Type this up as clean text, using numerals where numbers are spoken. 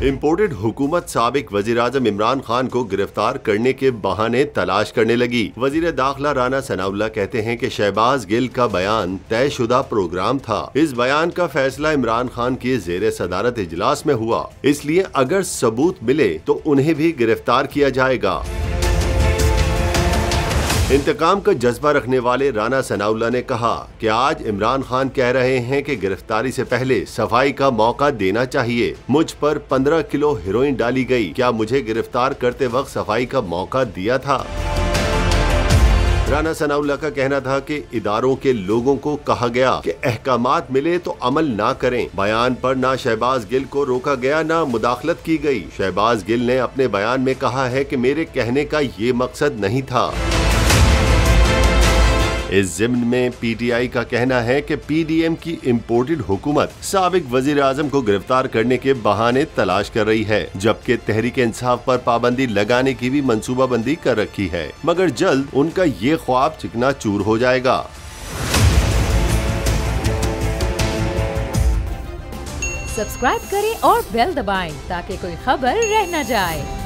Imported हुकूमत साबिक वज़ीर-ए-आज़म इमरान खान को गिरफ्तार करने के बहाने तलाश करने लगी। वज़ीर दाखिला राना सनाउल्लाह कहते हैं कि शहबाज गिल का बयान तयशुदा प्रोग्राम था। इस बयान का फैसला इमरान खान की ज़ेरे सदारत इजलास में हुआ, इसलिए अगर सबूत मिले तो उन्हें भी गिरफ्तार किया जाएगा। इंतकाम का जज्बा रखने वाले राना सनाउल्लाह ने कहा कि आज इमरान खान कह रहे हैं कि गिरफ्तारी से पहले सफाई का मौका देना चाहिए। मुझ पर 15 किलो हेरोइन डाली गई, क्या मुझे गिरफ्तार करते वक्त सफाई का मौका दिया था? राना सनाउल्लाह का कहना था कि इदारों के लोगों को कहा गया कि अहकामात मिले तो अमल ना करें। बयान पर ना शहबाज गिल को रोका गया ना मुदाखलत की गई। शहबाज गिल ने अपने बयान में कहा है कि मेरे कहने का ये मकसद नहीं था। इस ज़िम्न में पीटीआई का कहना है कि पीडीएम की इम्पोर्टेड हुकूमत साबिक वजीर आजम को गिरफ्तार करने के बहाने तलाश कर रही है, जबकि तहरीक इंसाफ पर पाबंदी लगाने की भी मंसूबाबंदी कर रखी है, मगर जल्द उनका ये ख्वाब चिकनाचूर हो जाएगा। सब्सक्राइब करें और बेल दबाएं ताकि कोई खबर रह न जाए।